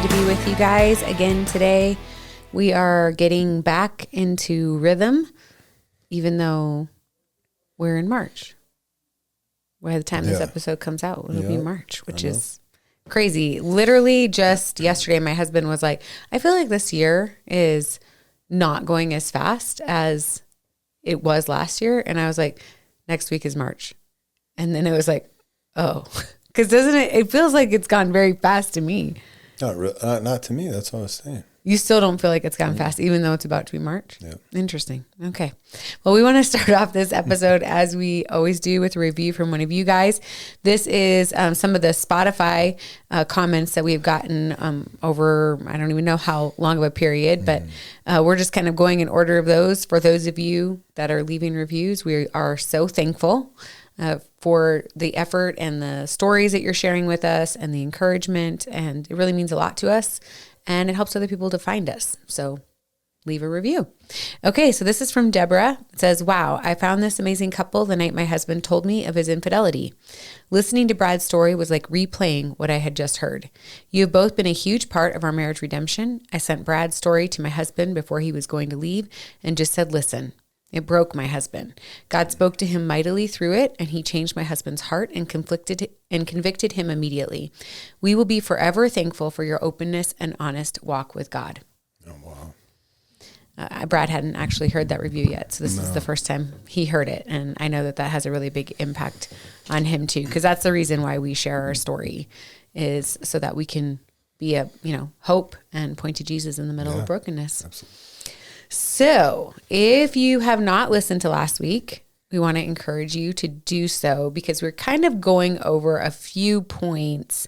to be with you guys again today. We are getting back into rhythm, even though we're in March. By the time this episode comes out, it'll be March, which is crazy. Literally just yesterday, my husband was like, I feel like this year is not going as fast as it was last year. And I was like, next week is March. And then it was like, oh, because doesn't it feels like it's gone very fast to me. Not to me. That's what I was saying. You still don't feel like it's gone fast, even though it's about to be March? Yeah. Interesting. Okay. Well, we want to start off this episode as we always do with a review from one of you guys. This is some of the Spotify comments that we've gotten over, I don't even know how long of a period, but we're just kind of going in order of those. For those of you that are leaving reviews, we are so thankful for the effort and the stories that you're sharing with us and the encouragement. And it really means a lot to us. And it helps other people to find us. So leave a review. Okay, so this is from Deborah. It says, wow, I found this amazing couple the night my husband told me of his infidelity. Listening to Brad's story was like replaying what I had just heard. You have both been a huge part of our marriage redemption. I sent Brad's story to my husband before he was going to leave and just said, listen. It broke my husband. God spoke to him mightily through it, and he changed my husband's heart and convicted him immediately. We will be forever thankful for your openness and honest walk with God. Oh, wow. Brad hadn't actually heard that review yet, so this is the first time he heard it, and I know that has a really big impact on him too, because that's the reason why we share our story, is so that we can be a hope and point to Jesus in the middle of brokenness. Absolutely. So if you have not listened to last week, we want to encourage you to do so, because we're kind of going over a few points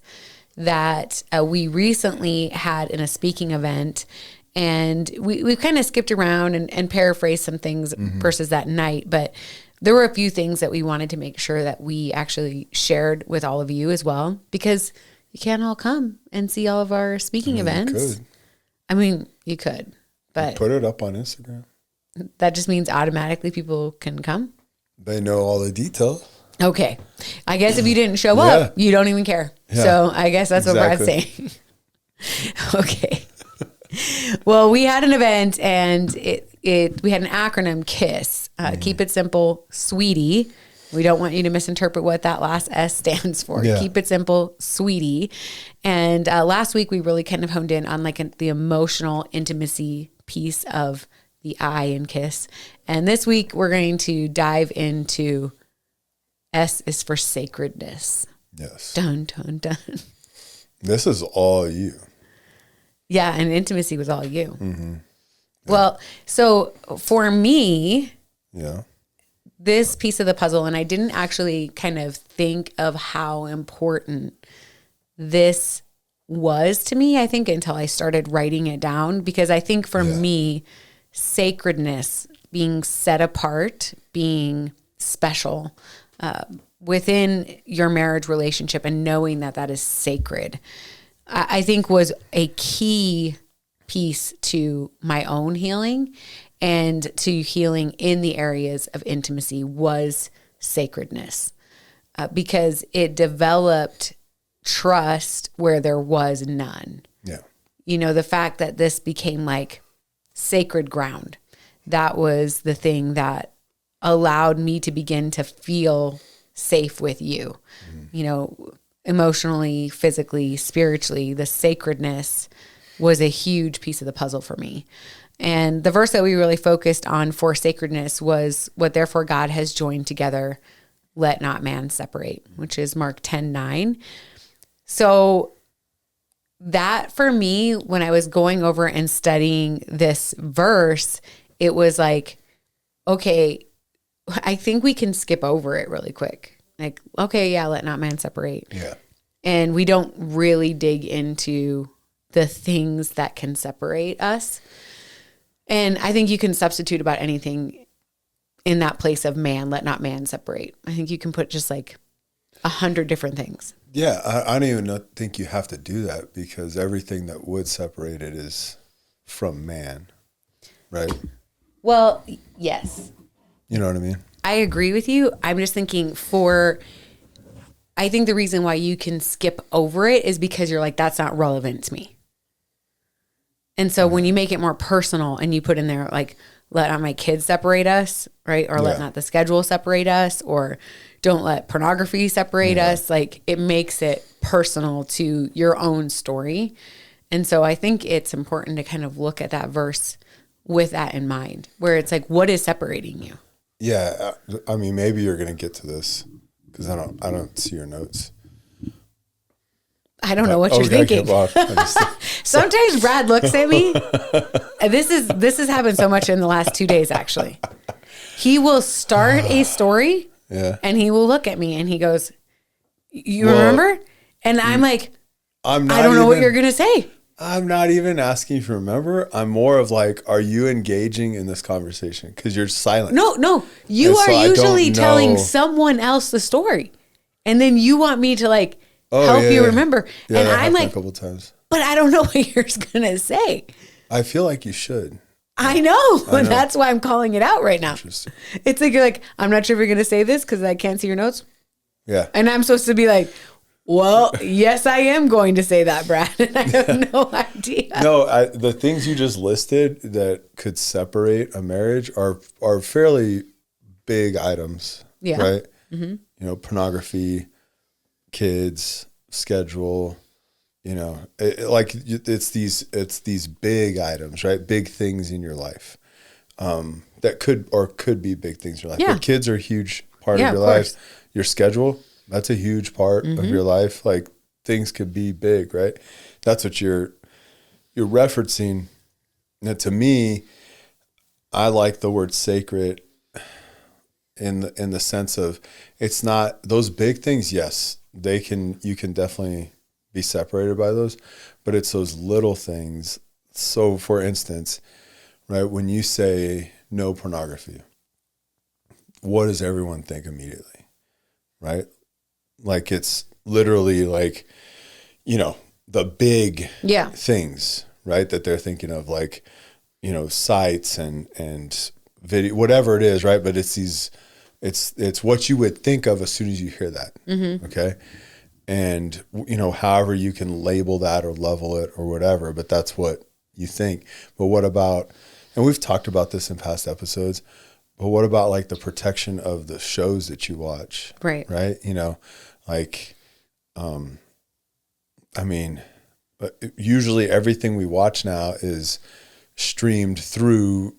that we recently had in a speaking event. And we kind of skipped around and paraphrased some things versus that night. But there were a few things that we wanted to make sure that we actually shared with all of you as well, because you can't all come and see all of our speaking events. You could. But put it up on Instagram. That just means automatically people can come? They know all the details. Okay. I guess if you didn't show up, you don't even care. Yeah. So I guess that's what Brad's saying. Okay. Well, we had an event, and we had an acronym, KISS. Keep it simple, sweetie. We don't want you to misinterpret what that last S stands for. Yeah. Keep it simple, sweetie. And last week we really kind of honed in on the emotional intimacy piece of the I in KISS. And this week we're going to dive into S is for sacredness. Yes. Dun, dun, dun. This is all you. Yeah, and intimacy was all you. Mm-hmm. Yeah. Well, so for me, this piece of the puzzle, and I didn't actually kind of think of how important this was to me, I think, until I started writing it down, because I think for me, sacredness, being set apart, being special within your marriage relationship and knowing that is sacred, I think was a key piece to my own healing and to healing in the areas of intimacy was sacredness, because it developed trust where there was none. Yeah. The fact that this became like sacred ground, that was the thing that allowed me to begin to feel safe with you, emotionally, physically, spiritually. The sacredness was a huge piece of the puzzle for me. And the verse that we really focused on for sacredness was, what therefore God has joined together, let not man separate, which is Mark 10:9. So that for me, when I was going over and studying this verse, it was like, okay, I think we can skip over it really quick. Like, okay, yeah, let not man separate. Yeah. And we don't really dig into the things that can separate us. And I think you can substitute about anything in that place of man, let not man separate. I think you can put just like 100 different things. Yeah, I don't even think you have to do that, because everything that would separate it is from man, right? Well, yes. You know what I mean? I agree with you. I'm just thinking I think the reason why you can skip over it is because you're like, that's not relevant to me. And so when you make it more personal and you put in there, like, let not my kids separate us, right? Or let not the schedule separate us, or don't let pornography separate us. Like, it makes it personal to your own story. And so I think it's important to kind of look at that verse with that in mind, where it's like, what is separating you? Yeah. I mean, maybe you're going to get to this because I don't see your notes. I don't know what you're thinking. Sometimes Brad looks at me. This has happened so much in the last 2 days, actually. He will start a story and he will look at me and he goes, you remember? And I'm like, I don't know what you're going to say. I'm not even asking if you remember. I'm more of like, are you engaging in this conversation? Because you're silent. No. You are usually telling someone else the story. And then you want me to like help you remember. Yeah, and I'm like, a couple times. But I don't know what you're going to say. I feel like you should. I know. And that's why I'm calling it out right now. Interesting. It's like, you're like, I'm not sure if you're going to say this because I can't see your notes. Yeah. And I'm supposed to be like, well, yes, I am going to say that, Brad. And I have no idea. No, the things you just listed that could separate a marriage are fairly big items. Yeah. Right? Mm-hmm. You know, pornography, kids, schedule, you know, it's these big items, right? Big things in your life that could be big things in your life. Yeah. But kids are a huge part of your life. Your schedule, that's a huge part of your life. Like, things could be big, right? That's what you're referencing. Now, to me, I like the word sacred in the sense of, it's not those big things. Yes, you can definitely be separated by those, but it's those little things. So, for instance, right, when you say no pornography, what does everyone think immediately, right? Like, it's literally like, you know, the big things, right, that they're thinking of, like, you know, sites and video, whatever it is, right? But it's what you would think of as soon as you hear that, okay? And, you know, however you can label that or level it or whatever, but that's what you think. But what about, and we've talked about this in past episodes, but what about like the protection of the shows that you watch? Right. Right. You know, like, I mean, usually everything we watch now is streamed through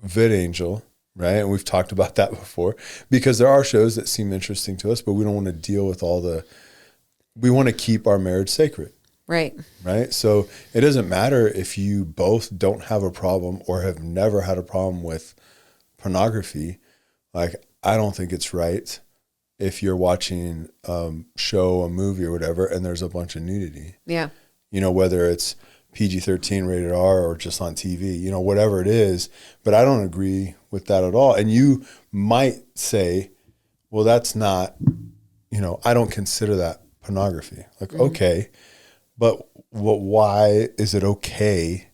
VidAngel, right? And we've talked about that before, because there are shows that seem interesting to us, but we don't want to deal with we want to keep our marriage sacred. Right. Right. So it doesn't matter if you both don't have a problem or have never had a problem with pornography. Like, I don't think it's right if you're watching show, a movie or whatever, and there's a bunch of nudity. Yeah. You know, whether it's PG-13, rated R, or just on TV, you know, whatever it is. But I don't agree with that at all. And you might say, well, that's not, you know, I don't consider that pornography. Like, okay, but why is it okay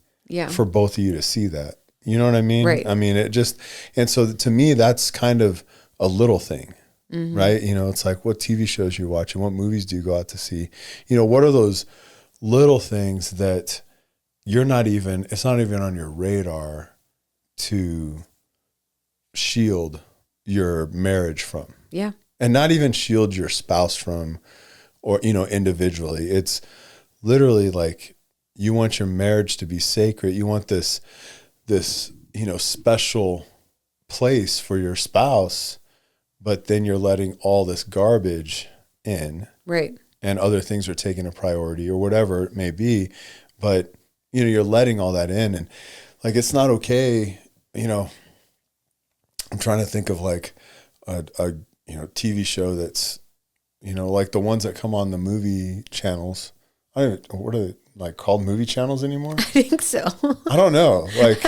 for both of you to see that? You know what I mean? Right. I mean, it just, and so to me, that's kind of a little thing, right? You know, it's like, what TV shows you're watching, what movies do you go out to see? You know, what are those little things that it's not even on your radar to shield your marriage from? Yeah. And not even shield your spouse from, or, you know, individually. It's literally like, you want your marriage to be sacred. You want this, you know, special place for your spouse, but then you're letting all this garbage in. Right. And other things are taking a priority or whatever it may be. But, you know, you're letting all that in, and like, it's not okay. You know, I'm trying to think of like a you know, TV show that's, you know, like the ones that come on the movie channels. What are they, like, called movie channels anymore? I think so. I don't know. Like,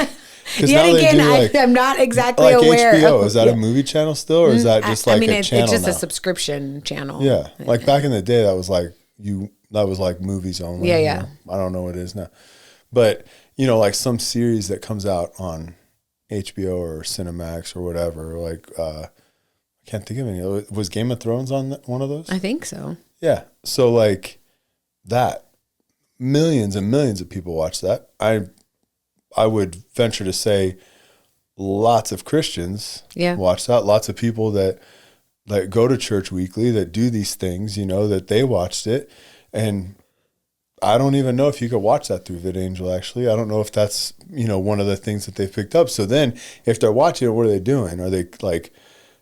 yet again, I'm not exactly like aware. HBO, is that a movie channel still, or is that just like a channel? It's just now? A subscription channel. Yeah, like back in the day, that was like movies only. Yeah, yeah. You know? I don't know what it is now, but you know, like some series that comes out on HBO or Cinemax or whatever. Like, I can't think of any. Was Game of Thrones on one of those? I think so. Yeah. So like that, millions and millions of people watch that. I would venture to say lots of Christians watch that. Lots of people that go to church weekly, that do these things, that they watched it. And I don't even know if you could watch that through VidAngel, actually. I don't know if that's, one of the things that they've picked up. So then if they're watching it, what are they doing? Are they like,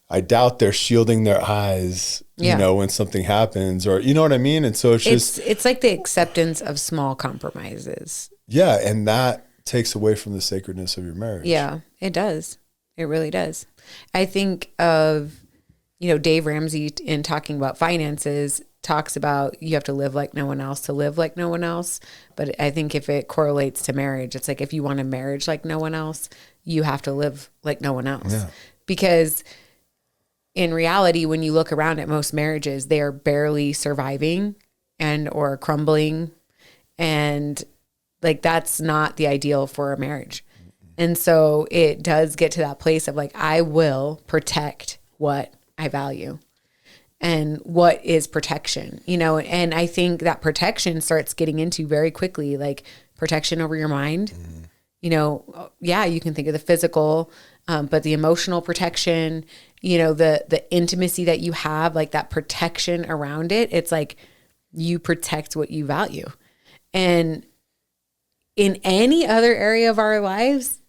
I doubt they're shielding their eyes, when something happens, or, you know what I mean? And so it's like the acceptance of small compromises. Yeah. And that takes away from the sacredness of your marriage. Yeah, it does. It really does. I think of, Dave Ramsey in talking about finances talks about you have to live like no one else to live like no one else. But I think if it correlates to marriage, it's like if you want a marriage like no one else, you have to live like no one else. Yeah. Because in reality, when you look around at most marriages, they are barely surviving and or crumbling. And like, that's not the ideal for a marriage. And so it does get to that place of like, I will protect what I value. And what is protection, and I think that protection starts getting into very quickly, like protection over your mind. You can think of the physical, but the emotional protection, the intimacy that you have, like that protection around it. It's like you protect what you value. And in any other area of our lives,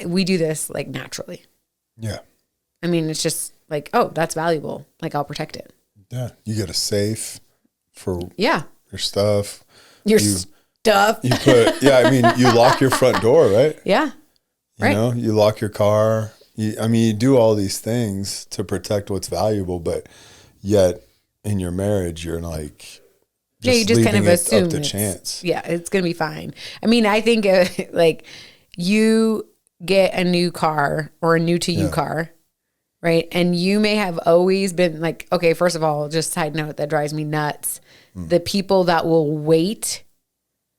we do this like naturally. Yeah. I mean, it's just like, oh, that's valuable. Like I'll protect it. Yeah. You get a safe for your stuff. Stuff. You put, you lock your front door, right? Yeah. Right. You lock your car. You do all these things to protect what's valuable, but yet in your marriage, you're like, you just kind of assume up to chance. Yeah, it's going to be fine. I mean, I think like you get a new car or a new to you car, right? And you may have always been like, okay, first of all, just side note that drives me nuts. The people that will wait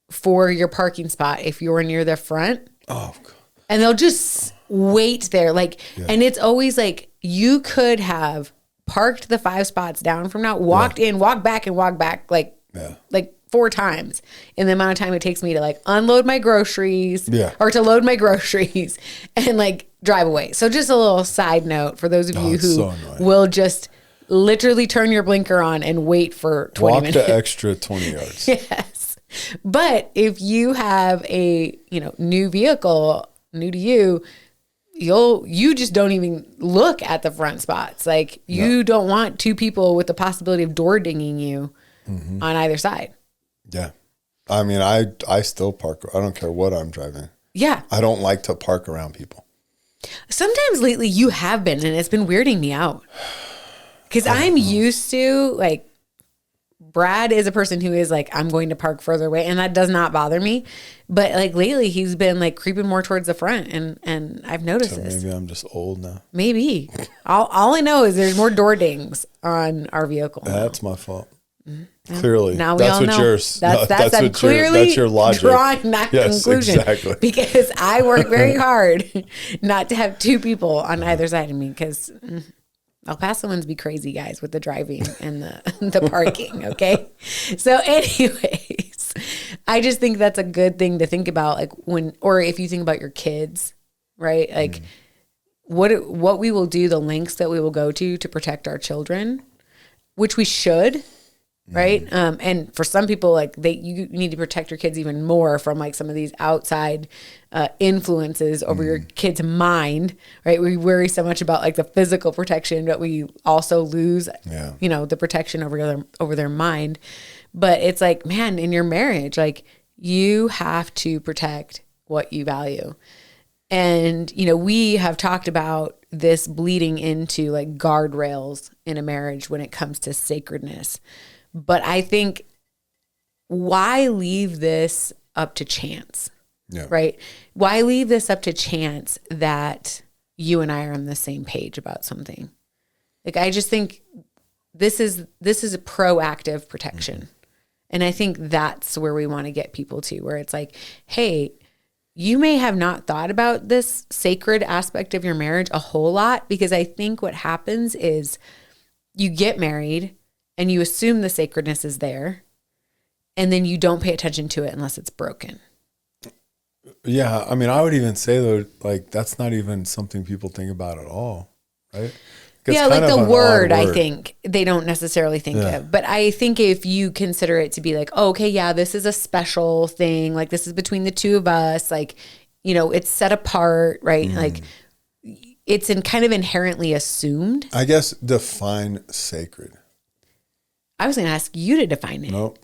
for your parking spot if you're near the front. Oh, God. And they'll just wait there. And it's always like, you could have parked the 5 spots down from now, walked in, walked back like 4 times in the amount of time it takes me to like unload my groceries or to load my groceries and like drive away. So just a little side note for those of you who will just literally turn your blinker on and wait for 20 minutes. Walk the extra 20 yards. Yes. But if you have a, new vehicle, new to you, you just don't even look at the front spots. Like you don't want 2 people with the possibility of door dinging you on either side. Yeah. I mean, I still park. I don't care what I'm driving. Yeah. I don't like to park around people. Sometimes lately you have been, and it's been weirding me out. Because I'm used to, like, Brad is a person who is like, I'm going to park further away, and that does not bother me. But like lately he's been like creeping more towards the front, and I've noticed this. Maybe I'm just old now. Maybe. All I know is there's more door dings on our vehicle. That's my fault. Clearly, now we all know. That's your logic. Drawing that conclusion, exactly. Because I work very hard not to have 2 people on either side of me. Because El Pasoans be crazy, guys, with the driving and the parking. Okay, so anyways, I just think that's a good thing to think about, like or if you think about your kids, right? Like what we will do, the lengths that we will go to protect our children, which we should. Right. And for some people, like you need to protect your kids even more from like some of these outside influences over your kid's mind. Right. We worry so much about like the physical protection, but we also lose, the protection over their mind. But it's like, man, in your marriage, like you have to protect what you value. And, we have talked about this bleeding into like guardrails in a marriage when it comes to sacredness. But I think, why leave this up to chance? Yeah. Right? Why leave this up to chance that you and I are on the same page about something? Like, I just think this is a proactive protection. And I think that's where we want to get people to, where it's like, hey, you may have not thought about this sacred aspect of your marriage a whole lot, because I think what happens is you get married and you assume the sacredness is there, and then you don't pay attention to it unless it's broken. Yeah. I mean, I would even say though, like, that's not even something people think about at all. Right. It's Yeah, like kind of the an word, odd I word. think they don't necessarily think Yeah. of. But I think if you consider it to be like, oh, okay, yeah, this is a special thing. Like this is between the two of us. Like, you know, it's set apart, right? Like it's kind of inherently assumed. I guess define sacred. I was going to ask you to define it. Nope.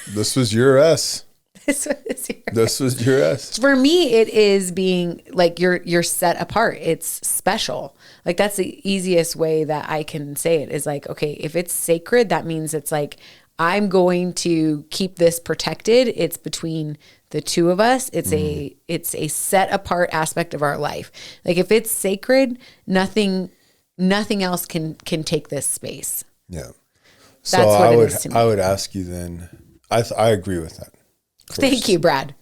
This was your S. This was your- This was your S. For me, it is being like you're set apart. It's special. Like that's the easiest way that I can say it is like, okay, if it's sacred, that means it's like I'm going to keep this protected. It's between the two of us. It's a set apart aspect of our life. Like if it's sacred, nothing else can take this space. Yeah. That's So what it is to me. I would ask you then. I agree with that. Thank you, Brad.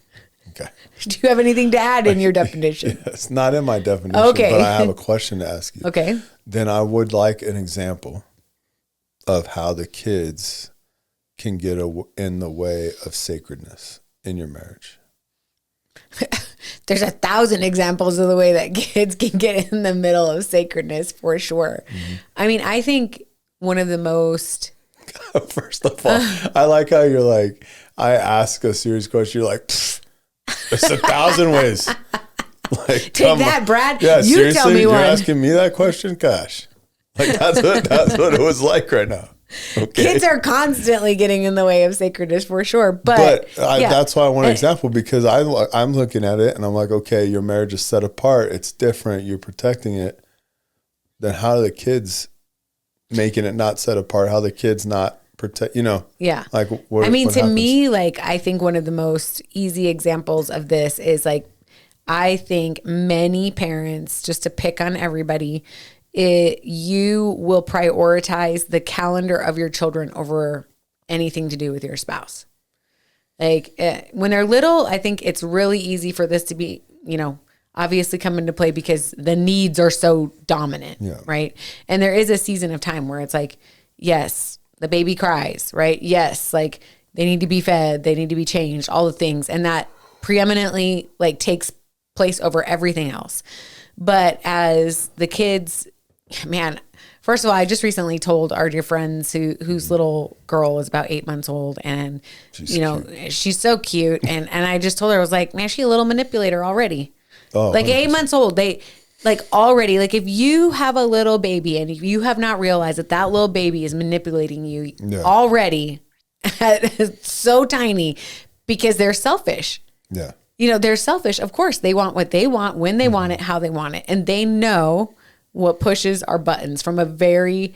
Okay. Do you have anything to add in your definition? It's not in my definition, Okay. but I have a question to ask you. Okay. Then I would like an example of how the kids can get in the way of sacredness in your marriage. There's 1,000 examples of the way that kids can get in the middle of sacredness for sure. I mean, I think one of the most... First of all, I like how you're like, I ask a serious question, you're like, there's 1,000 ways. Like, Take that, Brad. Yeah, You seriously, tell me you're one. asking me that question? Gosh. Like that's what it was like right now. Okay. Kids are constantly getting in the way of sacredness for sure. But yeah. That's why I want an example, because I'm looking at it and I'm like, okay, your marriage is set apart. It's different. You're protecting it. Then how are the kids making it not set apart? How are the kids not protect, Yeah. like what, I mean, what to happens? me, like, I think one of the most easy examples of this is like, I think many parents, just to pick on everybody, you will prioritize the calendar of your children over anything to do with your spouse. Like when they're little, I think it's really easy for this to be, obviously come into play because the needs are so dominant, right? And there is a season of time where it's like, yes, the baby cries, right? Yes, like they need to be fed, they need to be changed, all the things. And that preeminently like takes place over everything else. But as the kids, man, first of all, I just recently told our dear friends whose little girl is about 8 months old, and she's so cute. And I just told her, I was like, man, she's a little manipulator already. Oh, like 8 months old, they like already, like if you have a little baby and if you have not realized that little baby is manipulating you already, so tiny, because they're selfish. Yeah. They're selfish. Of course, they want what they want, when they want it, how they want it. And they know what pushes our buttons from a very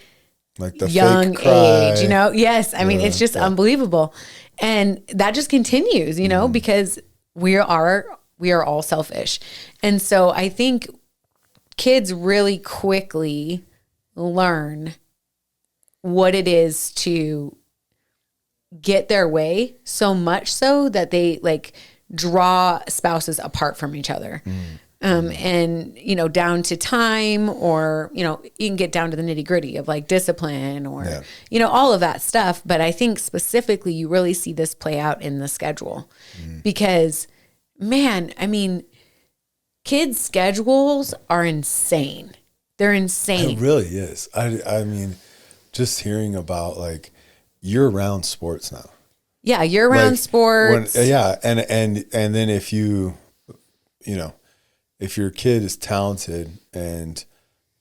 like the young fake cry. age, Yes. I mean, it's just unbelievable. And that just continues, because we are all selfish. And so I think kids really quickly learn what it is to get their way, so much so that they like draw spouses apart from each other. And, down to time, or, you can get down to the nitty gritty of like discipline or, all of that stuff. But I think specifically you really see this play out in the schedule because, man, I mean, kids' schedules are insane. They're insane. It really is. I mean, just hearing about like year-round sports now. Yeah, year-round sports. And then if if your kid is talented and,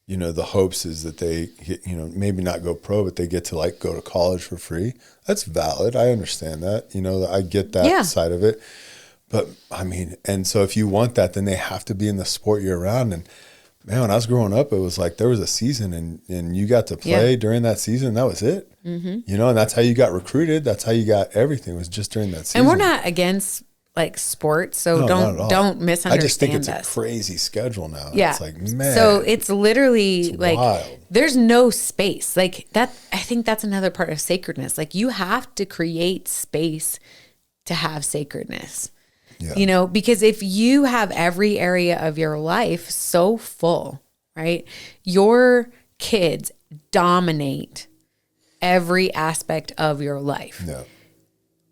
the hopes is that they, maybe not go pro, but they get to like go to college for free. That's valid. I understand that, I get that side of it. But I mean, and so if you want that, then they have to be in the sport year round. And man, when I was growing up, it was like there was a season and you got to play during that season. That was it. And that's how you got recruited. That's how you got everything, was just during that season. And we're not against like sports, so don't misunderstand us. I just think it's a crazy schedule now. Yeah. It's like, man. So it's literally like wild. There's no space. Like that, I think that's another part of sacredness. Like you have to create space to have sacredness. Yeah. Because if you have every area of your life so full, right? Your kids dominate every aspect of your life. Yeah.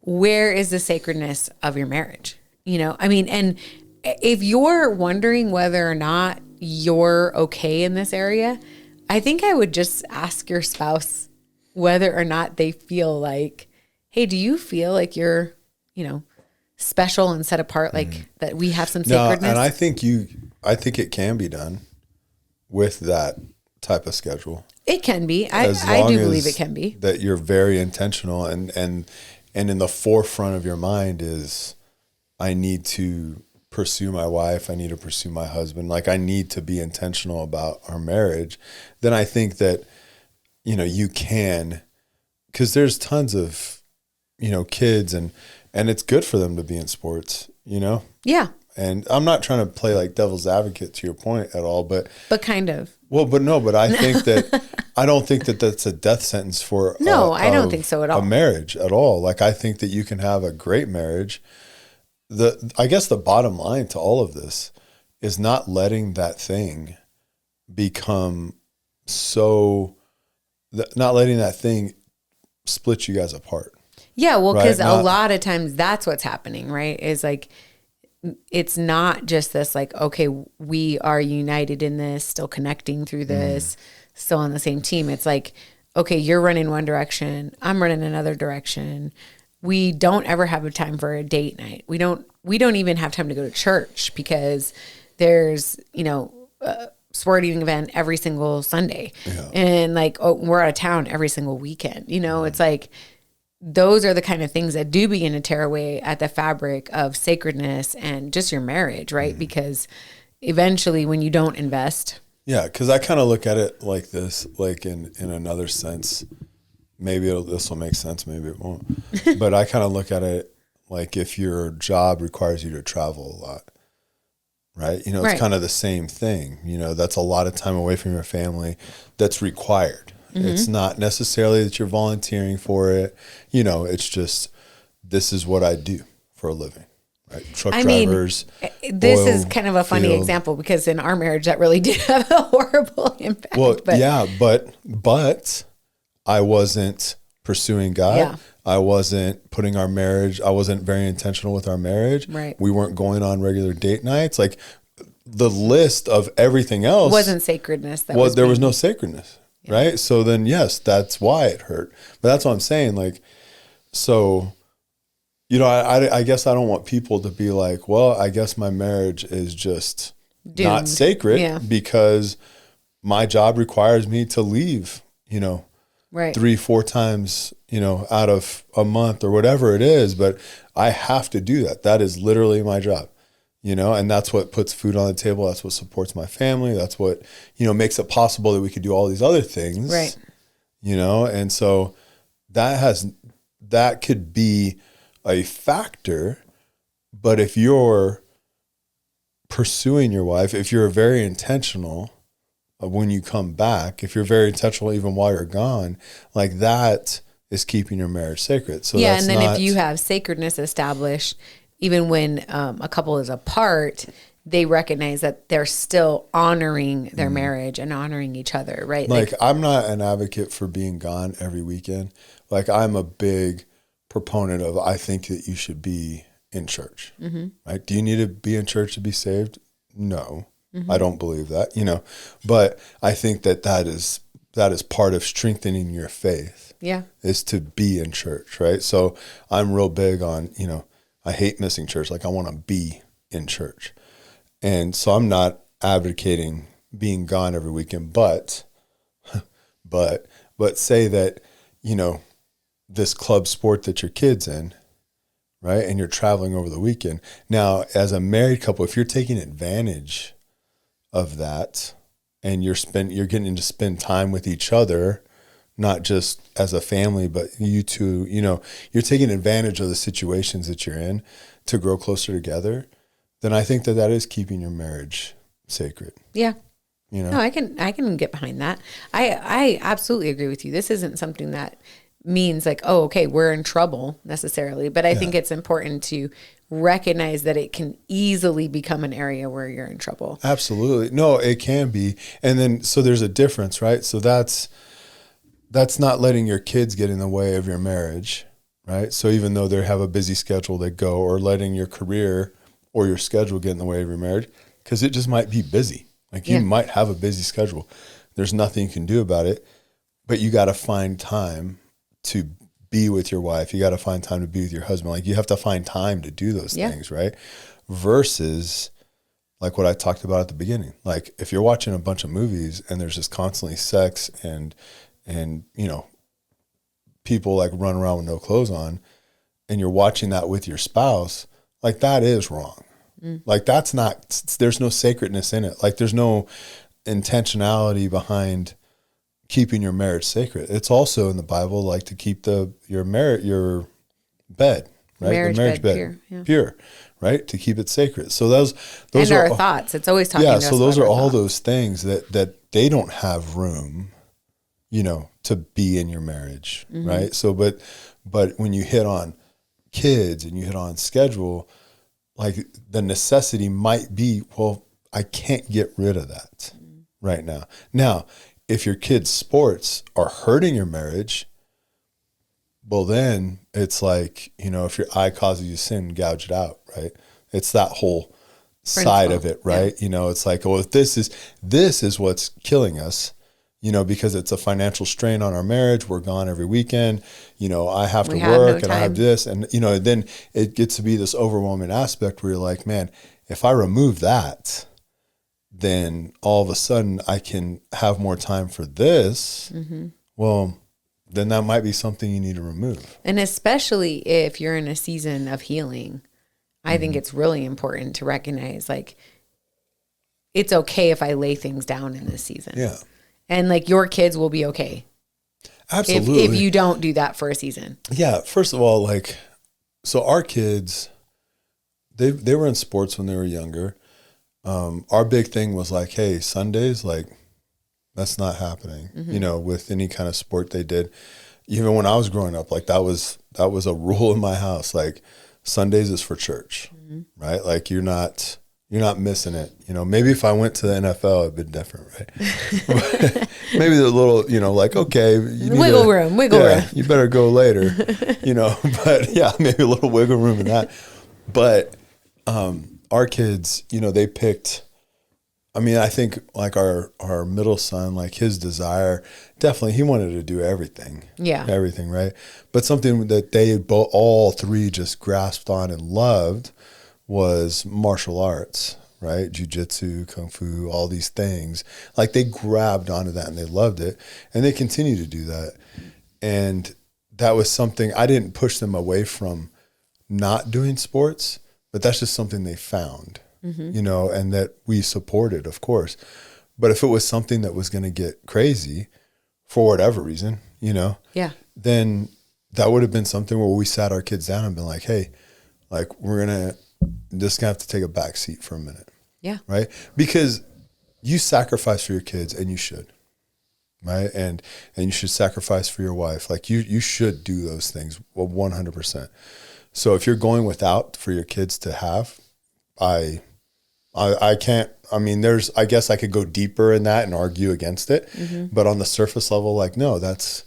Where is the sacredness of your marriage? I mean, and if you're wondering whether or not you're okay in this area, I think I would just ask your spouse whether or not they feel like, hey, do you feel like you're, special and set apart, like that we have some sacredness? No, and I think it can be done with that type of schedule. It can be. I do believe it can be. That you're very intentional and in the forefront of your mind is, I need to pursue my wife. I need to pursue my husband. Like, I need to be intentional about our marriage. Then I think that, you can, because there's tons of, kids and it's good for them to be in sports, Yeah. And I'm not trying to play like devil's advocate to your point at all, but kind of. Well, but I think that I don't think that that's a death sentence for I don't think so at all. A marriage at all. Like, I think that you can have a great marriage. I guess the bottom line to all of this is not letting that thing become not letting that thing split you guys apart. Yeah, well, because a lot of times that's what's happening, right? Is like, it's not just this like, okay, we are united in this, still connecting through this, still on the same team. It's like, okay, you're running one direction, I'm running another direction. We don't ever have a time for a date night. We don't even have time to go to church because there's, a sporting event every single Sunday. Yeah. And like, we're out of town every single weekend. It's like, those are the kind of things that do begin to tear away at the fabric of sacredness and just your marriage, right? Because eventually when you don't invest. Yeah, because I kind of look at it like this, like in another sense. Maybe this will make sense, maybe it won't. But I kind of look at it like if your job requires you to travel a lot, right? It's kind of the same thing. That's a lot of time away from your family that's required. Mm-hmm. It's not necessarily that you're volunteering for it. It's just, this is what I do for a living, right? Truck drivers. This is kind of a funny example because in our marriage, that really did have a horrible impact. Well, yeah, but I wasn't pursuing God. Yeah. I wasn't I wasn't very intentional with our marriage. Right. We weren't going on regular date nights. Like, the list of everything else wasn't sacredness. There was no sacredness. Yeah. Right. So then, yes, that's why it hurt. But that's what I'm saying. Like, so, I guess I don't want people to be like, well, I guess my marriage is just doomed. Not sacred because my job requires me to leave, right. 3-4 times, out of a month or whatever it is. But I have to do that. That is literally my job. And that's what puts food on the table. That's what supports my family. That's what, makes it possible that we could do all these other things. Right. And so that could be a factor. But if you're pursuing your wife, if you're very intentional when you come back, if you're very intentional even while you're gone, like, that is keeping your marriage sacred. So yeah, and then if you have sacredness established, even when a couple is apart, they recognize that they're still honoring their marriage and honoring each other, right? Like, I'm not an advocate for being gone every weekend. Like, I'm a big proponent of, I think that you should be in church, right? Do you need to be in church to be saved? No, I don't believe that, but I think that is part of strengthening your faith. Yeah. Is to be in church, right? So I'm real big on, I hate missing church. Like, I want to be in church. And so I'm not advocating being gone every weekend, but say that, this club sport that your kid's in, right? And you're traveling over the weekend. Now, as a married couple, if you're taking advantage of that and you're getting to spend time with each other, not just as a family, but you two, you're taking advantage of the situations that you're in to grow closer together, then I think that is keeping your marriage sacred. Yeah. No, I can get behind that. I absolutely agree with you. This isn't something that means like, oh, okay, we're in trouble necessarily, but I think it's important to recognize that it can easily become an area where you're in trouble. Absolutely. No, it can be. And then, so there's a difference, right? So that's not letting your kids get in the way of your marriage, right? So even though they have a busy schedule, they go, or letting your career or your schedule get in the way of your marriage, because it just might be busy. Like you might have a busy schedule. There's nothing you can do about it, but you got to find time to be with your wife. You got to find time to be with your husband. Like you have to find time to do those things, right? Versus like what I talked about at the beginning. Like if you're watching a bunch of movies and there's just constantly sex and you know, people like run around with no clothes on, and you're watching that with your spouse, like that is wrong. Like that's not, there's no sacredness in it. Like there's no intentionality behind keeping your marriage sacred. It's also in the Bible, like to keep your bed, right? The marriage bed pure, right? To keep it sacred. So those and are our thoughts. It's always talking to us. So those are all thoughts. those things that they don't have room, you know, to be in your marriage, right? So, but when you hit on kids and you hit on schedule, like the necessity might be, well, I can't get rid of that right now. Now, if your kids' sports are hurting your marriage, well, then it's like, you know, if your eye causes you sin, gouge it out, right? It's that whole side of it, right? You know, it's like, well, if this is what's killing us, you know, because it's a financial strain on our marriage. We're gone every weekend. You know, I have to work and I have this. And, you know, then it gets to be this overwhelming aspect where you're like, man, if I remove that, then all of a sudden I can have more time for this. Well, then that might be something you need to remove. And especially if you're in a season of healing, I think it's really important to recognize, like, it's okay if I lay things down in this season. Yeah. And like your kids will be okay. Absolutely. If you don't do that for a season. Yeah. First of all, like, so our kids, they were in sports when they were younger. Our big thing was like, hey, Sundays, like, that's not happening, you know, with any kind of sport they did. Even when I was growing up, like that was a rule in my house. Like Sundays is for church, right? Like you're not missing it. You know, maybe if I went to the NFL, it'd been different, right? Maybe the little, you know, like, okay, you need wiggle room. You better go later, you know, but yeah, maybe a little wiggle room in that. But our kids, you know, they picked, I mean, I think like our middle son, like his desire, definitely he wanted to do everything. Yeah. Everything, right? But something that they all three just grasped on and loved was martial arts, right? Jiu-jitsu, kung fu, all these things. Like they grabbed onto that and they loved it. And they continue to do that. And that was something, I didn't push them away from not doing sports, but that's just something they found, you know, and that we supported, of course. But if it was something that was going to get crazy for whatever reason, you know, then that would have been something where we sat our kids down and been like, hey, like we're going to just have to take a back seat for a minute. Yeah. Right. Because you sacrifice for your kids and you should. Right. And you should sacrifice for your wife. Like you should do those things 100%. So if you're going without for your kids to have, I can't, I mean, I guess I could go deeper in that and argue against it, but on the surface level, like, no, that's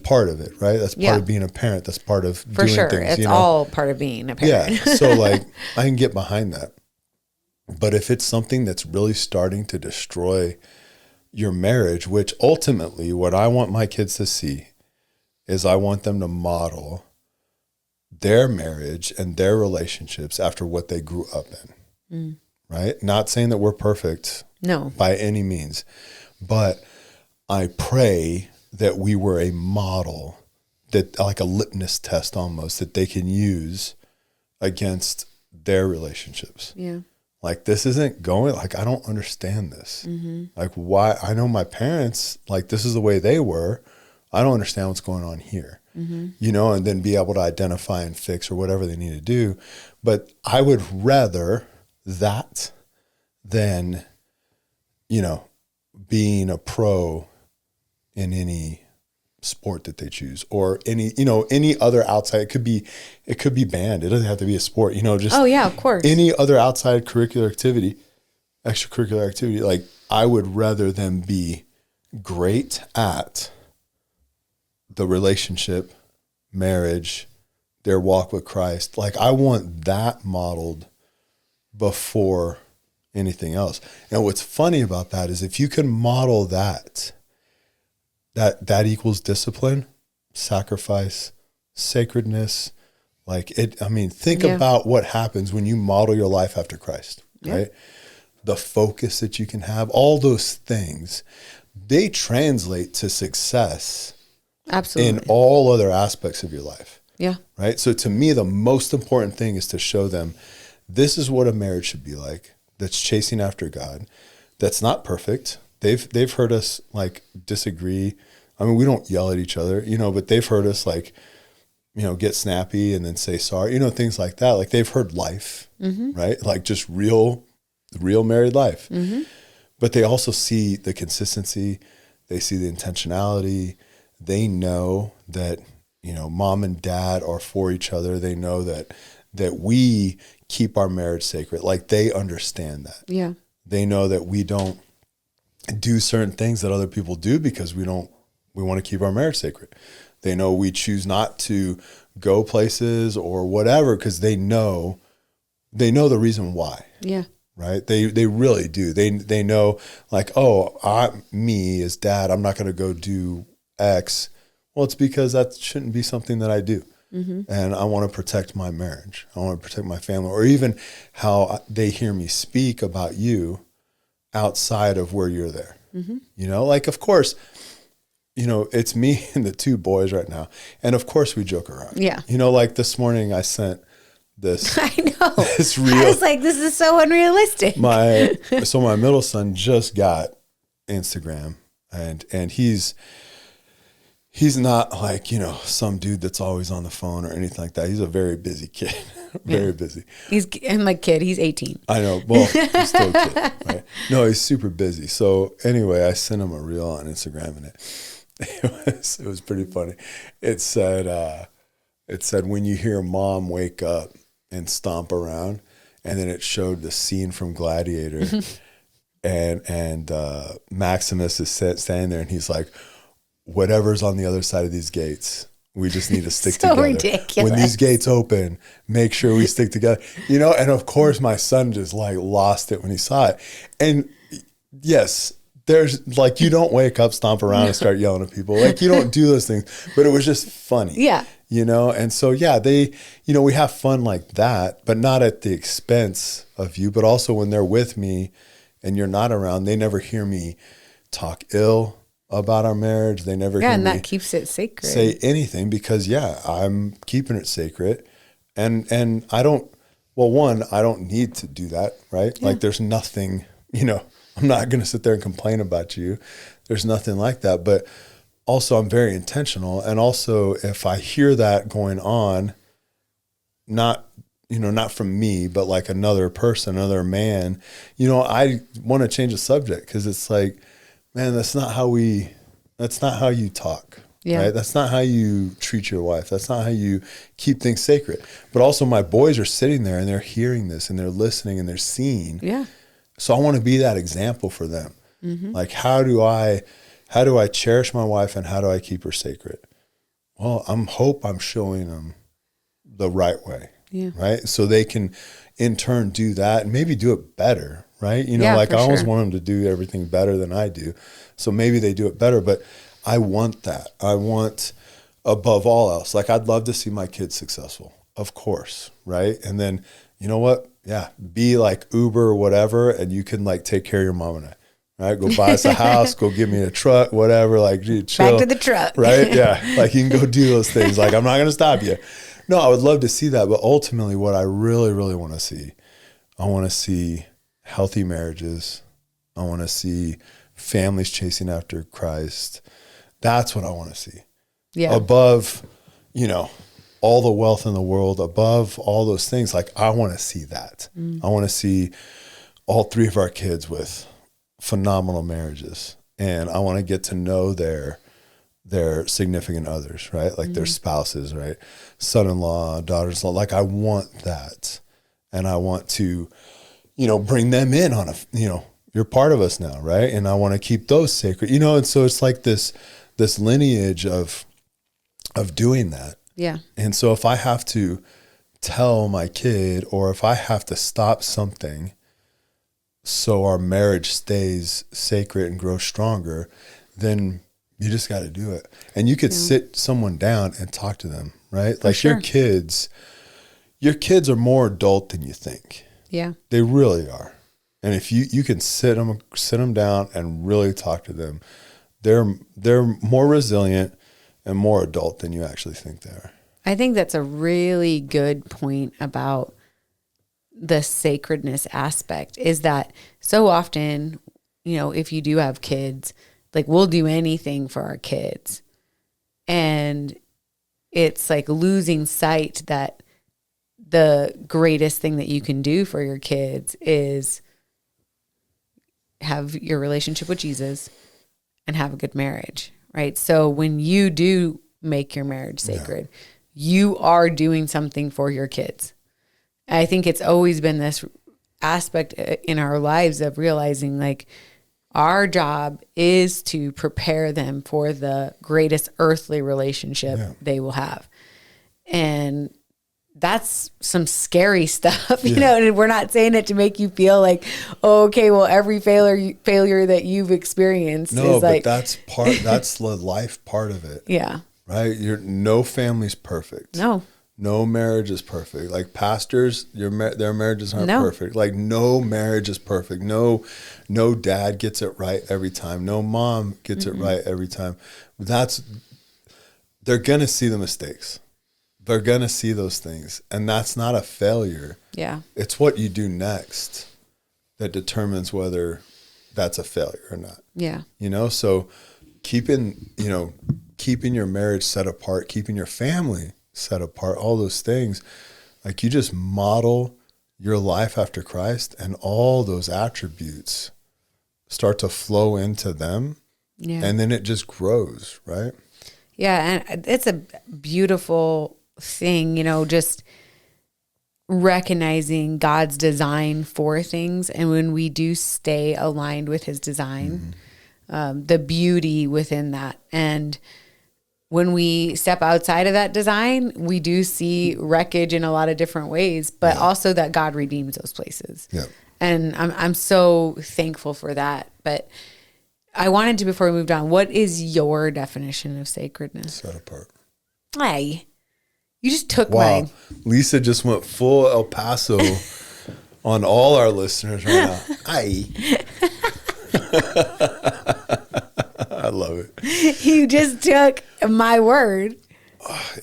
part of it, right? That's part of being a parent. That's part of doing things. It's all part of being a parent. Yeah. So like I can get behind that. But if it's something that's really starting to destroy your marriage, which ultimately what I want my kids to see is I want them to model their marriage and their relationships after what they grew up in, right? Not saying that we're perfect, no, by any means, but I pray that we were a model, that like a litmus test almost, that they can use against their relationships. Yeah. Like this isn't going, like, I don't understand this. Like why, I know my parents, like this is the way they were. I don't understand what's going on here, you know, and then be able to identify and fix or whatever they need to do. But I would rather that than, you know, being a pro in any sport that they choose or any, you know, any other outside. It could be band. It doesn't have to be a sport, you know, just, oh yeah, of course, any other outside extracurricular activity. Like I would rather them be great at the relationship, marriage, their walk with Christ. Like I want that modeled before anything else. And what's funny about that is if you can model that equals discipline, sacrifice, sacredness. Think about what happens when you model your life after Christ, right? The focus that you can have, all those things, they translate to success. Absolutely. In all other aspects of your life. Yeah. Right. So to me, the most important thing is to show them this is what a marriage should be like, that's chasing after God, that's not perfect. They've heard us like disagree. I mean, we don't yell at each other, but they've heard us like, get snappy and then say sorry, things like that. Like they've heard life, right? Like just real married life. But they also see the consistency. They see the intentionality. They know that, mom and dad are for each other. They know that we keep our marriage sacred. Like they understand that. Yeah. They know that we don't do certain things that other people do because we want to keep our marriage sacred. They know we choose not to go places or whatever because they know the reason why. Yeah. Right. They really do. They know like, me as dad, I'm not going to go do X. Well, it's because that shouldn't be something that I do. And I want to protect my marriage. I want to protect my family, or even how they hear me speak about you outside of where you're there. Like, of course, it's me and the two boys right now. And of course we joke around. Yeah. Like this morning I sent this. I know. This reel. I was like, this is so unrealistic. My middle son just got Instagram and he's not like, some dude that's always on the phone or anything like that. He's a very busy kid, very busy. I'm like kid, he's 18. I know. Well, he's still a kid, right? No, he's super busy. So anyway, I sent him a reel on Instagram and it was pretty funny. It said, when you hear mom wake up and stomp around, and then it showed the scene from Gladiator and Maximus is standing there and he's like, whatever's on the other side of these gates, we just need to stick so together. Ridiculous. When these gates open, make sure we stick together. And of course my son just like lost it when he saw it. And yes, there's like, you don't wake up, stomp around and start yelling at people. Like you don't do those things, but it was just funny. Yeah. And so, they, we have fun like that, but not at the expense of you, but also when they're with me and you're not around, they never hear me talk ill about our marriage. They never hear and me that keeps it sacred. Say anything because I'm keeping it sacred. And I don't need to do that. Right. Yeah. Like there's nothing, I'm not going to sit there and complain about you. There's nothing like that. But also I'm very intentional. And also if I hear that going on, not from me, but like another person, another man, I want to change the subject because it's like, man, that's not how you talk. Yeah. Right? That's not how you treat your wife. That's not how you keep things sacred. But also my boys are sitting there and they're hearing this and they're listening and they're seeing. Yeah. So I want to be that example for them. Like, how do I cherish my wife and how do I keep her sacred? Well, I'm showing them the right way. Yeah. Right. So they can in turn do that and maybe do it better. Right. I always want them to do everything better than I do. So maybe they do it better, but I want that. I want above all else, like I'd love to see my kids successful, of course. Right. And then, you know what? Yeah. Be like Uber or whatever. And you can like take care of your mom and I. Right. Go buy us a house, go give me a truck, whatever. Like, dude, chill. Back to the truck. Right. Yeah. Like you can go do those things. Like, I'm not going to stop you. No, I would love to see that. But ultimately what I really, really want to see, I want to see healthy marriages. I want to see families chasing after Christ. That's what I want to see. Yeah. Above, all the wealth in the world, above all those things. Like I want to see that. I want to see all three of our kids with phenomenal marriages. And I want to get to know their significant others, right? Like their spouses, right? Son-in-law, daughters-in-law. Like I want that. And I want to, bring them in on you're part of us now, right? And I want to keep those sacred, and so it's like this lineage of doing that. Yeah. And so if I have to tell my kid, or if I have to stop something so our marriage stays sacred and grows stronger, then you just got to do it. And you could sit someone down and talk to them, right? Like your kids are more adult than you think. Yeah. They really are. And if you can sit them down and really talk to them, they're more resilient and more adult than you actually think they are. I think that's a really good point about the sacredness aspect, is that so often, if you do have kids, like we'll do anything for our kids. And it's like losing sight that the greatest thing that you can do for your kids is have your relationship with Jesus and have a good marriage, right? So when you do make your marriage sacred, you are doing something for your kids. I think it's always been this aspect in our lives of realizing like our job is to prepare them for the greatest earthly relationship they will have. And that's some scary stuff, and we're not saying it to make you feel like, oh, okay, well, every failure that you've experienced is like, that's the life part of it. Yeah. Right. No family's perfect. No marriage is perfect. Like pastors, their marriages aren't perfect. Like no marriage is perfect. No dad gets it right every time. No mom gets it right every time. They're going to see the mistakes. They're going to see those things. And that's not a failure. Yeah. It's what you do next that determines whether that's a failure or not. Yeah. So keeping your marriage set apart, keeping your family set apart, all those things, like you just model your life after Christ and all those attributes start to flow into them. Yeah. And then it just grows, right? Yeah. And it's a beautiful thing, just recognizing God's design for things. And when we do stay aligned with his design, the beauty within that. And when we step outside of that design, we do see wreckage in a lot of different ways, but also that God redeems those places. Yeah. And I'm so thankful for that. But I wanted to, before we moved on, what is your definition of sacredness? Set apart. Hey, you just took mine. Lisa just went full El Paso on all our listeners right now. I love it. You just took my word.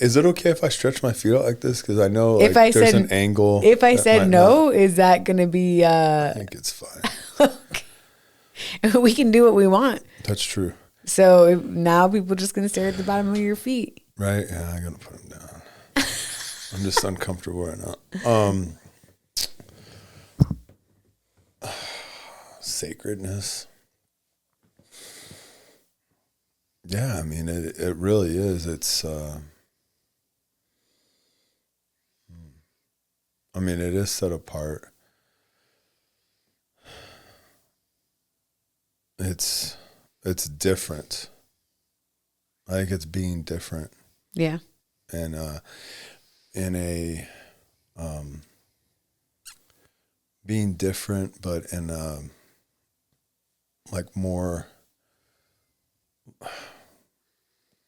Is it okay if I stretch my feet out like this? Because I know there's an angle. If I said no, is that going to be... I think it's fine. Okay. We can do what we want. That's true. So now people are just going to stare at the bottom of your feet. Right? Yeah, I'm going to put them down. I'm just uncomfortable right now. Sacredness. Yeah, I mean, it really is. It's, it is set apart. It's different. I think it's being different. Yeah. And, being different, but in more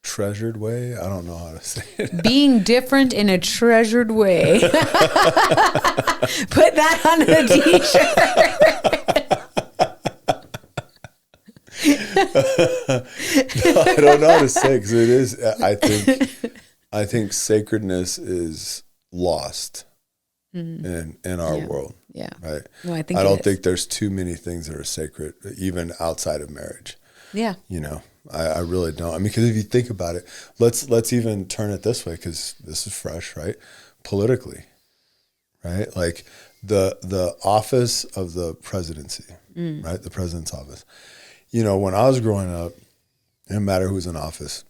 treasured way. I don't know how to say it. Being different in a treasured way. Put that on a t-shirt. No, I don't know how to say it, because it is. I think sacredness is lost in our world. Yeah. Right. No, I don't think there's too many things that are sacred, even outside of marriage. Yeah. I really don't. I mean, because if you think about it, let's even turn it this way, because this is fresh, right? Politically, right? Like the office of the presidency, right? The president's office. When I was growing up, it didn't matter who was in office.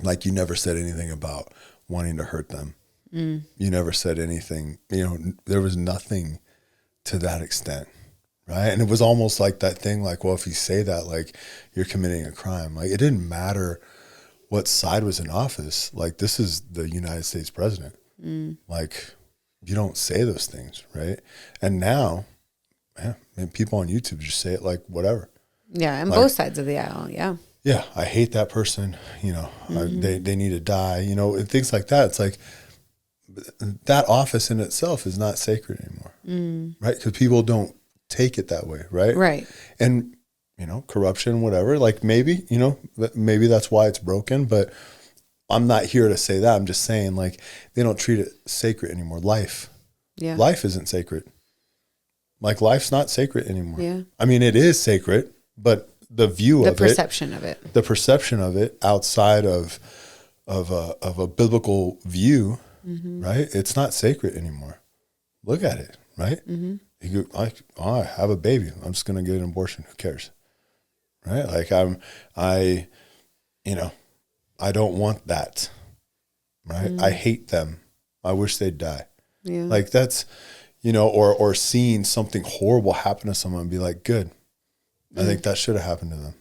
Like, you never said anything about wanting to hurt them. You never said anything. There was nothing to that extent. Right. And it was almost like that thing, like, well, if you say that, like, you're committing a crime. Like, it didn't matter what side was in office. Like, this is the United States president. Like, you don't say those things, right? And now, man, people on YouTube just say it like whatever. Yeah, and like, both sides of the aisle, yeah. Yeah, I hate that person, they need to die, and things like that. It's like that office in itself is not sacred anymore, right? Because people don't take it that way, right? Right. And, corruption, whatever, like maybe that's why it's broken, but I'm not here to say that. I'm just saying, like, they don't treat it sacred anymore. Life isn't sacred. Like, life's not sacred anymore. Yeah. I mean, it is sacred, but the perception of it outside of a biblical view, right? It's not sacred anymore. Look at it, right? You go, I have a baby. I'm just going to get an abortion. Who cares? Right? Like I don't want that. Right? I hate them. I wish they'd die. Yeah. Like that's, or seeing something horrible happen to someone and be like, good. I think that should have happened to them.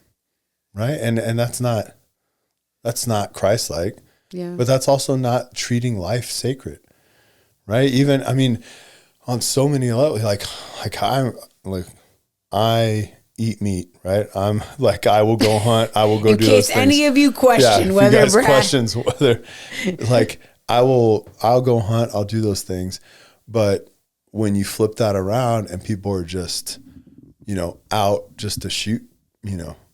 Right? And that's not Christ-like. Yeah. But that's also not treating life sacred. Right? Even, I mean, on so many levels, I eat meat, right? I'm like, I will go hunt. I will go do those things. In case any of you question whether like I'll go hunt. I'll do those things. But when you flip that around and people are just, out just to shoot,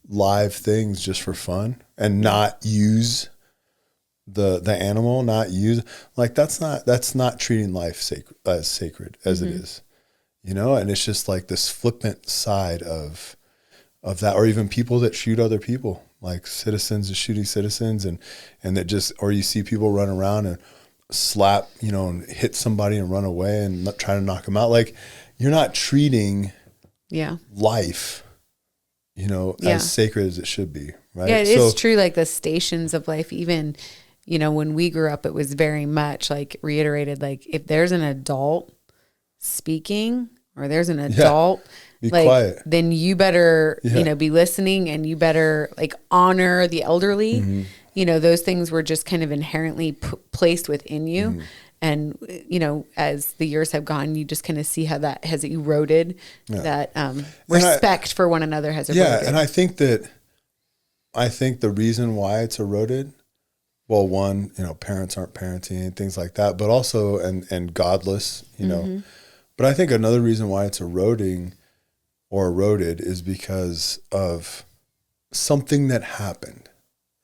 live things just for fun and not use the animal, not use, like that's not treating life sacred as it is, and it's just like this flippant side of that, or even people that shoot other people, like citizens is shooting citizens and that just, or you see people run around and slap, and hit somebody and run away and try to knock them out. Like you're not treating life, as sacred as it should be. Right. Yeah, it is true. Like the stations of life, even, when we grew up, it was very much like reiterated, like if there's an adult speaking or there's an adult, be quiet. Then you better, be listening, and you better like honor the elderly. Those things were just kind of inherently placed within you. And, as the years have gone, you just kind of see how that has eroded, that respect for one another has eroded. Yeah. And I think the reason why it's eroded, well, one, parents aren't parenting and things like that, but also, and godless, but I think another reason why it's eroded is because of something that happened,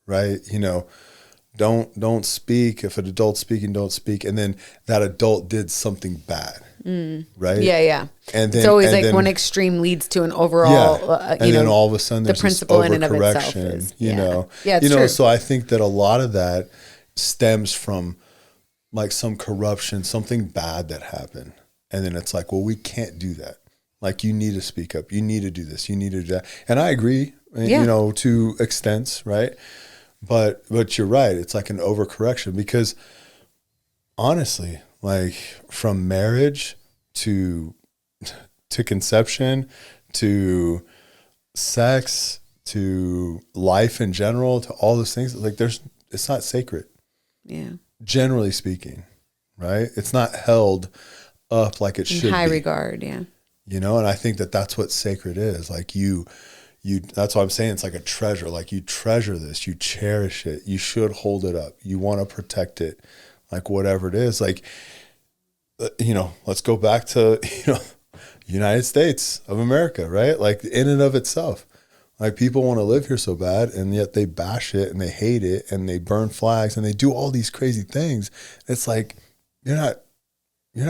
right? Don't speak. If an adult's speaking, don't speak. And then that adult did something bad, right? Yeah. And then it's always like one extreme leads to an overall, and then all of a sudden there's the principle in and of itself overcorrection, is, it's true. So I think that a lot of that stems from like some corruption, something bad that happened. And then it's like, well, we can't do that. Like you need to speak up. You need to do this. You need to do that. And I agree, to extents, right? But you're right. It's like an overcorrection because honestly, like from marriage to conception, to sex, to life in general, to all those things, like it's not sacred. Yeah. Generally speaking, right? It's not held up like it should be. In high regard, yeah. And I think that's what sacred is. Like you, that's what I'm saying. It's like a treasure. Like you treasure this, you cherish it. You should hold it up. You want to protect it, like whatever it is. Like, let's go back to, United States of America, right? Like in and of itself, like people want to live here so bad, and yet they bash it and they hate it and they burn flags and they do all these crazy things. It's like, you're not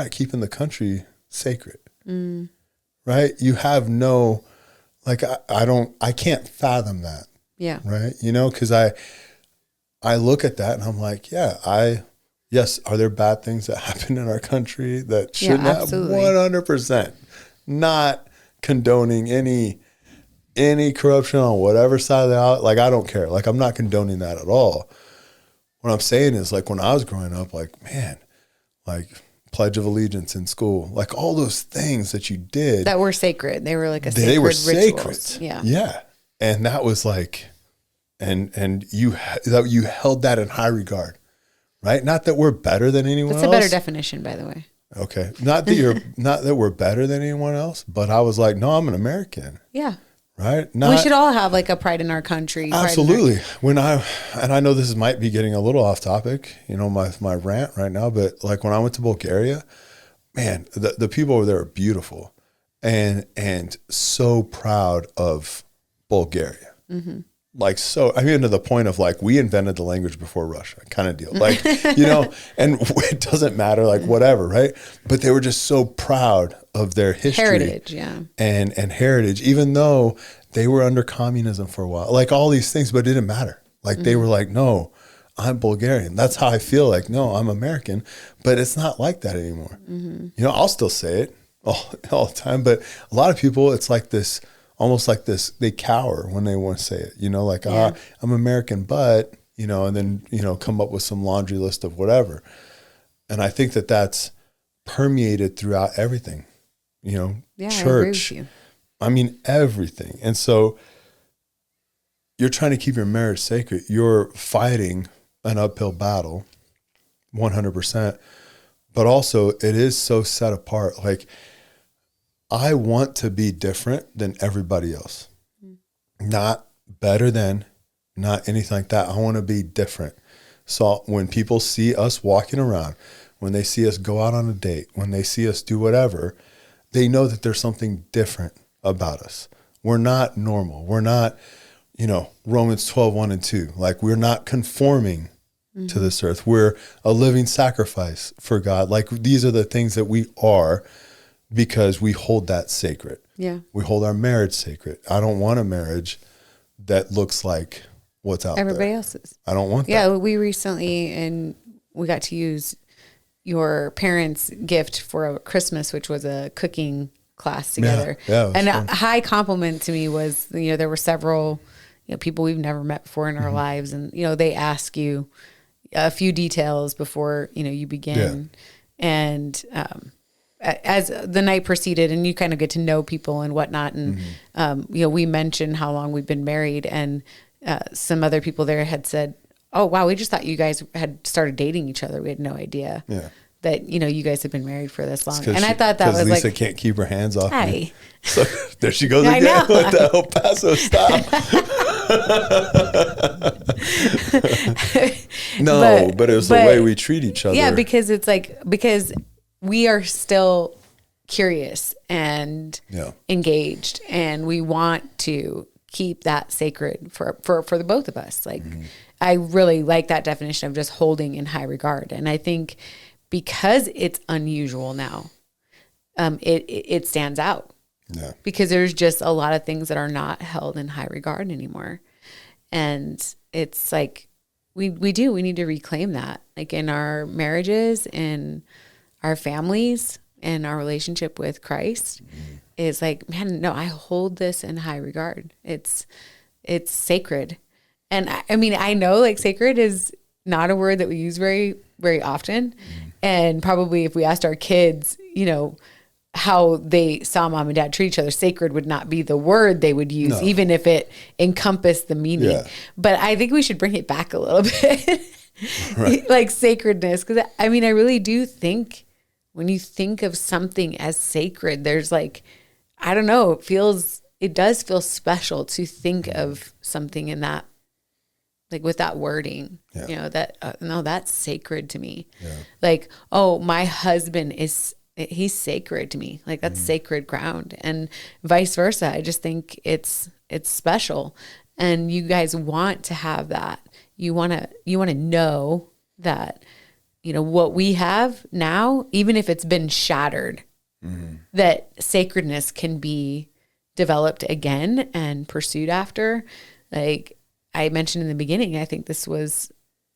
keeping the country sacred, right? You have no, like, I can't fathom that. Yeah. Right. Cause I look at that and I'm like, yes. Are there bad things that happen in our country that shouldn't have? 100%. Not condoning any corruption on whatever side of the aisle. Like, I don't care. Like, I'm not condoning that at all. What I'm saying is, like, when I was growing up, like, man, like Pledge of Allegiance in school, like all those things that you did that were sacred. They were like they were rituals. Sacred. Yeah. And that was like, and you held that in high regard, right? Not that we're better than anyone else. That's a better definition, by the way. Okay. Not that we're better than anyone else, but I was like, no, I'm an American. Yeah. Right. We should all have like a pride in our country. Absolutely. I know this might be getting a little off topic, my rant right now, but like when I went to Bulgaria, man, the people over there are beautiful and so proud of Bulgaria. Mm-hmm. Like, so, I mean, to the point of like, we invented the language before Russia kind of deal. Like, and it doesn't matter, like whatever, right? But they were just so proud of their history. Heritage, yeah. And heritage, even though they were under communism for a while, like all these things, but it didn't matter. Like they were like, no, I'm Bulgarian. That's how I feel. Like, no, I'm American, but it's not like that anymore. Mm-hmm. I'll still say it all the time, but a lot of people, it's like this, almost like this, they cower when they want to say it, like, I'm American, but, and then, come up with some laundry list of whatever. And I think that that's permeated throughout everything, Yeah, church. I agree with you. I mean, everything. And so you're trying to keep your marriage sacred. You're fighting an uphill battle 100%, but also it is so set apart. Like, I want to be different than everybody else. Not better than, not anything like that. I want to be different. So when people see us walking around, when they see us go out on a date, when they see us do whatever, they know that there's something different about us. We're not normal. We're not, Romans 12:1-2. Like, we're not conforming to this earth. We're a living sacrifice for God. Like, these are the things that we are, because we hold that sacred. Yeah. We hold our marriage sacred. I don't want a marriage that looks like what's out Everybody there. else's. I don't want that. Yeah, we recently, and we got to use your parents' gift for a Christmas, which was a cooking class together. Yeah, and fun. a high compliment to me was, there were several, people we've never met before in our lives. And, they ask you a few details before, you begin. Yeah. And, as the night proceeded and you kind of get to know people and whatnot. And, we mentioned how long we've been married, and some other people there had said, oh, wow, we just thought you guys had started dating each other. We had no idea that, you guys had been married for this long. And I thought that was Lisa like, can't keep her hands off hi. me. So there she goes again with the El Paso style. No, but it was the way we treat each other. Yeah, because it's like, because we are still curious and engaged, and we want to keep that sacred for the both of us. Like, I really like that definition of just holding in high regard. And I think because it's unusual now, it stands out. Yeah. Because there's just a lot of things that are not held in high regard anymore. And it's like, we need to reclaim that, like in our marriages, in our families, and our relationship with Christ. Is like, man, no, I hold this in high regard. It's sacred. And I mean, I know like sacred is not a word that we use very, very often. And probably if we asked our kids, how they saw mom and dad treat each other, sacred would not be the word they would use, even if it encompassed the meaning. Yeah. But I think we should bring it back a little bit, right. Like sacredness. Because I mean, I really do think when you think of something as sacred, there's like, I don't know, it does feel special to think of something in that, like with that wording, that, no, that's sacred to me. Yeah. Like, oh, my husband he's sacred to me. Like that's sacred ground, and vice versa. I just think it's special, and you guys want to have that. You want to know that, what we have now, even if it's been shattered, that sacredness can be developed again and pursued after. Like I mentioned in the beginning, I think this was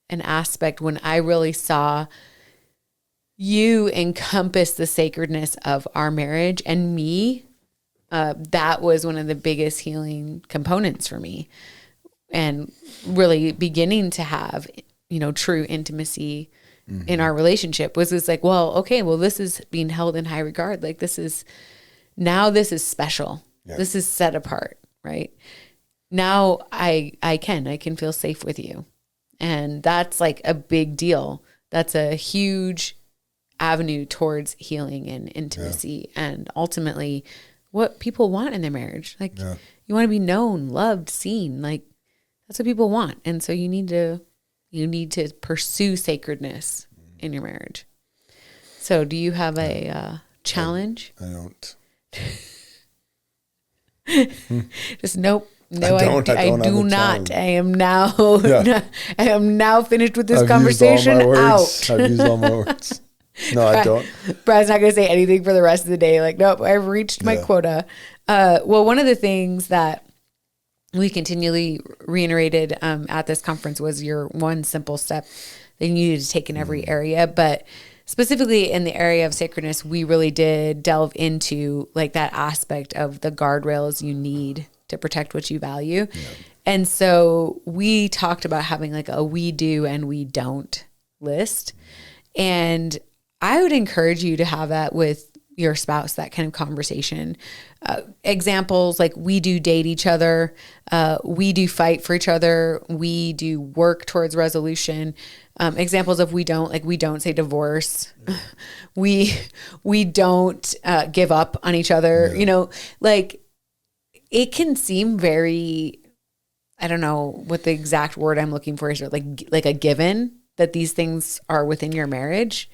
an aspect when I really saw you encompass the sacredness of our marriage and me. That was one of the biggest healing components for me, and really beginning to have, true intimacy in our relationship was this like, well, okay, well, this is being held in high regard. Like this is special. Yeah. This is set apart, right? Now I can feel safe with you. And that's like a big deal. That's a huge avenue towards healing and intimacy and ultimately what people want in their marriage. Like you want to be known, loved, seen. Like that's what people want. And so you need to pursue sacredness in your marriage. So do you have a challenge? I don't. Just nope. No, I do not. I am now I am now finished with this conversation. Out. I've used all my words. No, I don't. Brad's not going to say anything for the rest of the day. Like, nope, I've reached my quota. Well, one of the things that we continually reiterated at this conference was your one simple step that you needed to take in every area. But specifically in the area of sacredness, we really did delve into like that aspect of the guardrails you need to protect what you value. Yeah. And so we talked about having like a we do and we don't list. And I would encourage you to have that with your spouse, that kind of conversation. Examples like we do date each other, we do fight for each other, we do work towards resolution. Examples of we don't say divorce, we don't give up on each other. You know, like it can seem very, I don't know what the exact word I'm looking for is, like a given that these things are within your marriage,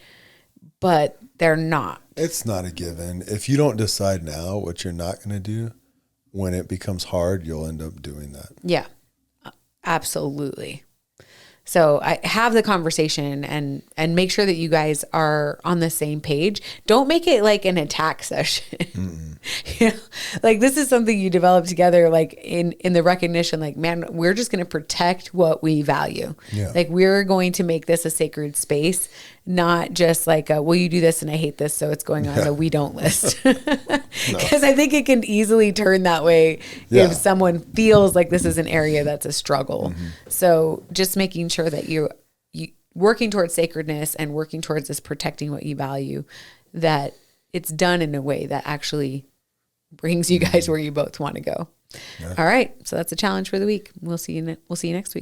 but they're not. It's not a given. If you don't decide now what you're not going to do, when it becomes hard, you'll end up doing that. Yeah, absolutely. So I have the conversation and make sure that you guys are on the same page. Don't make it like an attack session. You know, like this is something you develop together, like in the recognition, like, man, we're just going to protect what we value. Yeah. Like we're going to make this a sacred space, not just like, well, you do this and I hate this, so it's going on the we don't list. Because I think it can easily turn that way if someone feels like this is an area that's a struggle. Mm-hmm. So just making sure that you working towards sacredness and working towards this protecting what you value, that it's done in a way that actually brings you guys where you both want to go. Yeah. All right. So that's a challenge for the week. We'll see you next week.